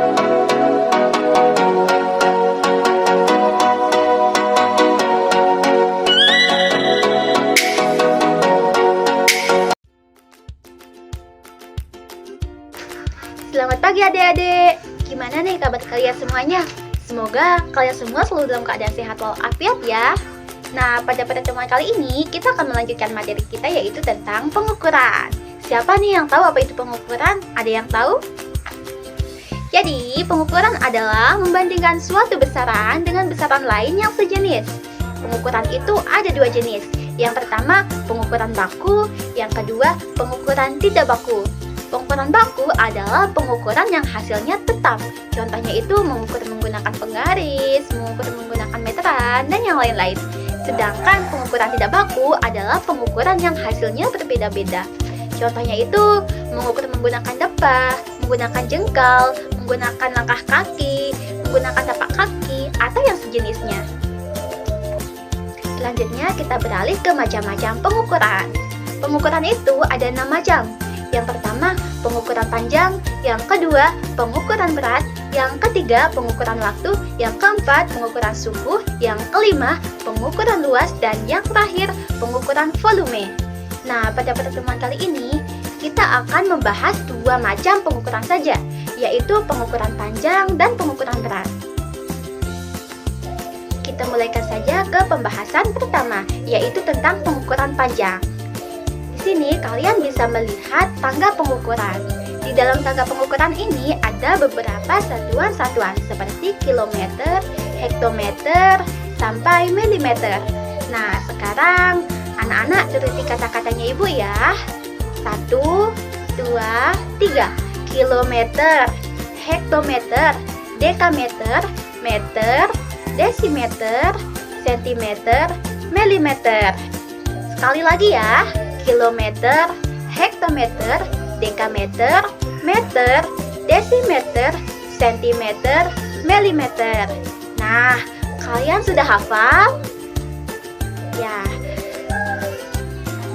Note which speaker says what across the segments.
Speaker 1: Selamat pagi adik-adik. Gimana nih kabar kalian semuanya? Semoga kalian semua selalu dalam keadaan sehat walafiat ya. Nah, pada pertemuan kali ini kita akan melanjutkan materi kita yaitu tentang pengukuran. Siapa nih yang tahu apa itu pengukuran? Ada yang tahu? Jadi, pengukuran adalah membandingkan suatu besaran dengan besaran lain yang sejenis. Pengukuran itu ada dua jenis. Yang pertama, pengukuran baku. Yang kedua, pengukuran tidak baku. Pengukuran baku adalah pengukuran yang hasilnya tetap. Contohnya itu mengukur menggunakan penggaris, mengukur menggunakan meteran, dan yang lain-lain. Sedangkan pengukuran tidak baku adalah pengukuran yang hasilnya berbeda-beda. Contohnya itu mengukur menggunakan depah, menggunakan jengkal, menggunakan langkah kaki, menggunakan tapak kaki, atau yang sejenisnya. Selanjutnya kita beralih ke macam-macam pengukuran. Pengukuran itu ada 6 macam. Yang pertama, pengukuran panjang. Yang kedua, pengukuran berat. Yang ketiga, pengukuran waktu. Yang keempat, pengukuran suhu. Yang kelima, pengukuran luas. Dan yang terakhir, pengukuran volume. Nah, pada pertemuan kali ini, kita akan membahas 2 macam pengukuran saja, yaitu pengukuran panjang dan pengukuran berat. Kita mulaikan saja ke pembahasan pertama, yaitu tentang pengukuran panjang. Di sini kalian bisa melihat tangga pengukuran. Di dalam tangga pengukuran ini ada beberapa satuan-satuan seperti kilometer, hektometer, sampai milimeter. Nah, sekarang anak-anak turuti kata-katanya ibu ya. 1, 2, 3. Kilometer, hektometer, dekameter, meter, desimeter, sentimeter, milimeter. Sekali lagi ya. Kilometer, hektometer, dekameter, meter, desimeter, sentimeter, milimeter. Nah, kalian sudah hafal? Ya.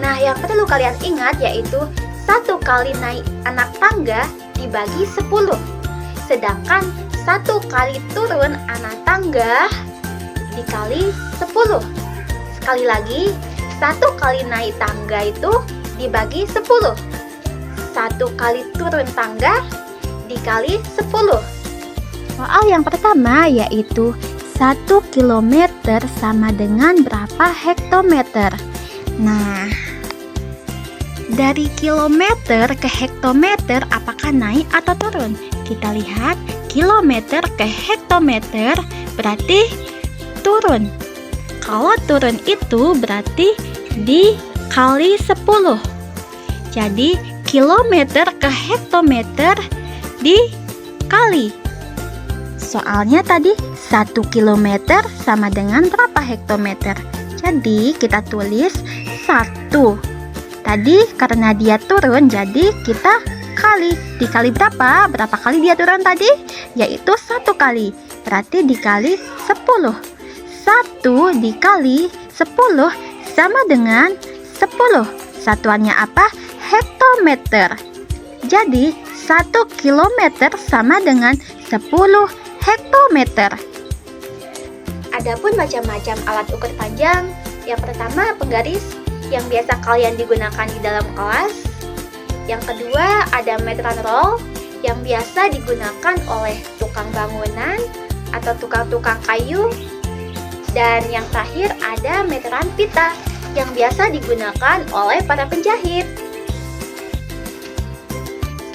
Speaker 1: Nah, yang perlu kalian ingat yaitu 1 kali naik anak tangga dibagi 10. Sedangkan 1 kali turun anak tangga dikali 10. Sekali lagi, 1 kali naik tangga itu dibagi 10. 1 kali turun tangga dikali 10.
Speaker 2: Soal yang pertama yaitu 1 kilometer sama dengan berapa hektometer. Nah, dari kilometer ke hektometer apakah naik atau turun? Kita lihat kilometer ke hektometer berarti turun. Kalau turun itu berarti dikali 10. Jadi kilometer ke hektometer dikali. Soalnya tadi 1 kilometer sama dengan berapa hektometer. Jadi kita tulis 1. Tadi karena dia turun jadi kita kali. Dikali berapa? Berapa kali dia turun tadi? Yaitu 1 kali. Berarti dikali 10. 1 dikali 10 sama dengan 10. Satuannya apa? Hektometer. Jadi 1 kilometer sama dengan 10 hektometer.
Speaker 1: Adapun macam-macam alat ukur panjang. Yang pertama, penggaris yang biasa kalian digunakan di dalam kelas. Yang kedua, ada meteran roll yang biasa digunakan oleh tukang bangunan atau tukang-tukang kayu. Dan yang terakhir ada meteran pita yang biasa digunakan oleh para penjahit.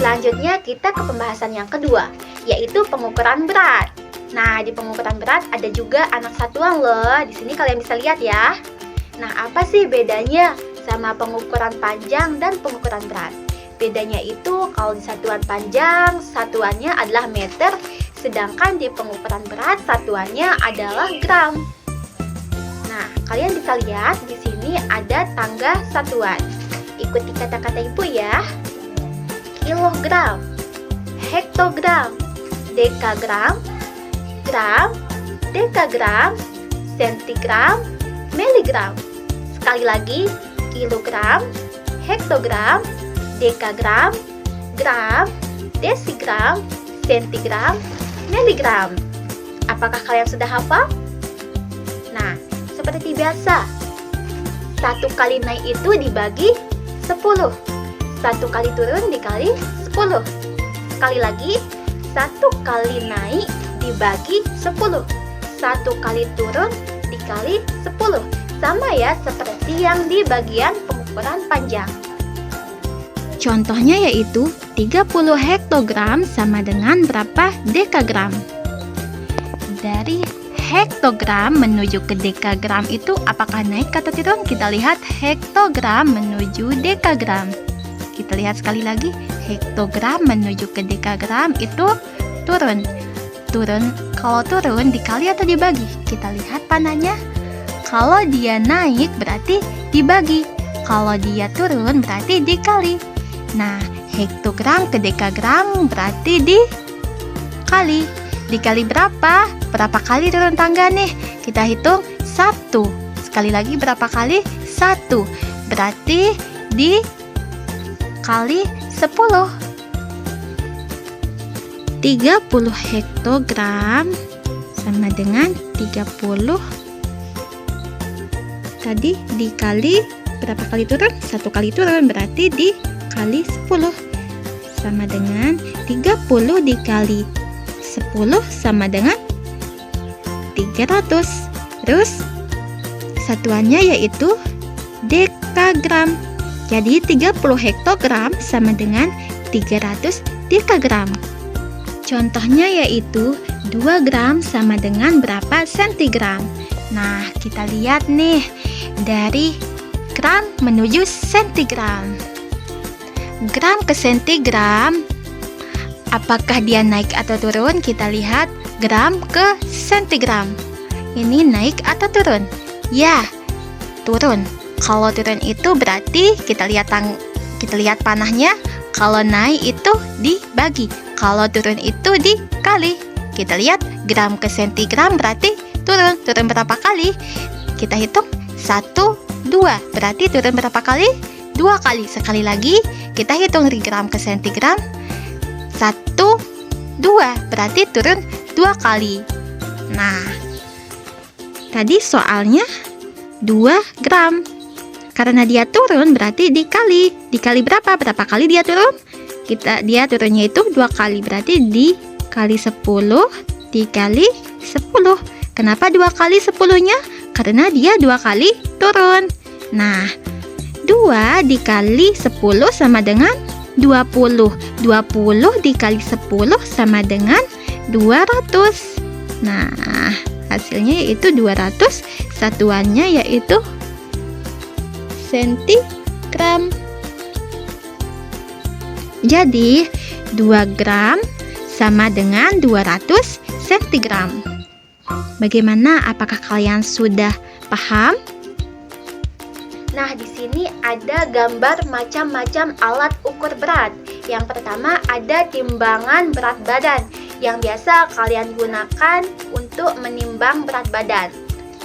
Speaker 1: Selanjutnya kita ke pembahasan yang kedua, yaitu pengukuran berat. Nah, di pengukuran berat ada juga anak satuan loh. Di sini kalian bisa lihat ya. Nah, apa sih bedanya sama pengukuran panjang dan pengukuran berat? Bedanya itu kalau di satuan panjang, satuannya adalah meter, sedangkan di pengukuran berat satuannya adalah gram. Nah, kalian bisa lihat di sini ada tangga satuan. Ikuti kata-kata ibu ya. Kilogram, hektogram, dekagram, gram, dekagram, sentigram, miligram. Sekali lagi, kilogram, hektogram, dekagram, gram, desigram, sentigram, miligram. Apakah kalian sudah hafal? Nah, seperti biasa, 1 kali naik itu dibagi 10. 1 kali turun dikali 10. Sekali lagi, 1 kali naik dibagi 10. 1 kali turun dikali 10. Sama ya seperti yang di bagian pengukuran panjang.
Speaker 2: Contohnya yaitu 30 hektogram sama dengan berapa dekagram. Dari hektogram menuju ke dekagram itu apakah naik atau turun? Kita lihat hektogram menuju dekagram. Kita lihat sekali lagi, hektogram menuju ke dekagram itu turun. Kalau turun dikali atau dibagi? Kita lihat panahnya. Kalau dia naik berarti dibagi. Kalau dia turun berarti dikali. Nah, hektogram ke dekagram berarti dikali. Dikali berapa? Berapa kali turun tangga nih? Kita hitung 1. Sekali lagi berapa kali? 1. Berarti dikali 10. 30 hektogram sama dengan 30. Tadi dikali berapa kali turun? 1 kali turun berarti dikali 10 sama dengan 30 dikali 10 sama dengan 300. Terus satuannya yaitu dekagram. Jadi 30 hektogram sama dengan 300 dekagram. Contohnya yaitu 2 gram sama dengan berapa sentigram. Nah, kita lihat nih dari gram menuju sentigram. Gram ke sentigram, apakah dia naik atau turun? Kita lihat gram ke sentigram. Ini naik atau turun? Ya, turun. Kalau turun itu berarti kita lihat panahnya. Kalau naik itu dibagi. Kalau turun itu dikali. Kita lihat gram ke sentigram berarti turun. Turun berapa kali? Kita hitung 1, 2. Berarti turun berapa kali? 2 kali. Sekali lagi kita hitung gram ke sentigram. 1, 2. Berarti turun 2 kali. Nah, tadi soalnya 2 gram. Karena dia turun berarti dikali. Dikali berapa? Berapa kali dia turun? Dia turunnya itu 2 kali. Berarti dikali 10 dikali 10. Kenapa 2 kali 10-nya? Karena dia 2 kali turun. Nah, 2 dikali 10 sama dengan 20. 20 dikali 10 sama dengan 200. Nah, hasilnya yaitu 200. Satuannya yaitu sentigram. Jadi 2 gram sama dengan 200 sentigram. Bagaimana? Apakah kalian sudah paham?
Speaker 1: Nah, di sini ada gambar macam-macam alat ukur berat. Yang pertama ada timbangan berat badan yang biasa kalian gunakan untuk menimbang berat badan.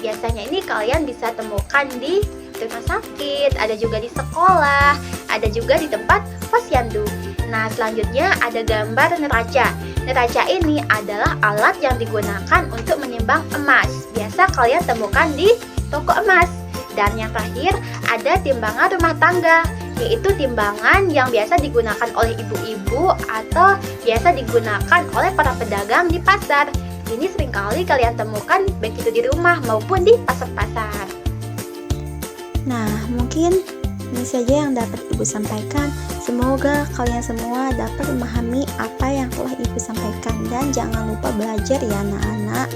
Speaker 1: Biasanya ini kalian bisa temukan di rumah sakit, ada juga di sekolah, ada juga di tempat posyandu. Nah, selanjutnya ada gambar neraca. Neraca ini adalah alat yang digunakan untuk menimbang emas. Biasa kalian temukan di toko emas. Dan yang terakhir ada timbangan rumah tangga, yaitu timbangan yang biasa digunakan oleh ibu-ibu atau biasa digunakan oleh para pedagang di pasar. Ini seringkali kalian temukan baik itu di rumah maupun di pasar-pasar.
Speaker 2: Nah, mungkin ini saja yang dapat Ibu sampaikan. Semoga kalian semua dapat memahami apa yang telah Ibu sampaikan dan jangan lupa belajar ya anak-anak.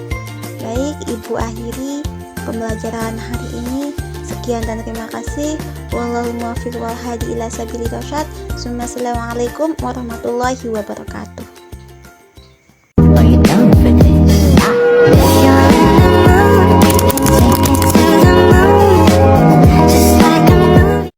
Speaker 2: Baik, Ibu akhiri pembelajaran hari ini. Sekian dan terima kasih. Wallahul muwaffiq wal hadi ila sabilir rasyad. Assalamualaikum warahmatullahi wabarakatuh.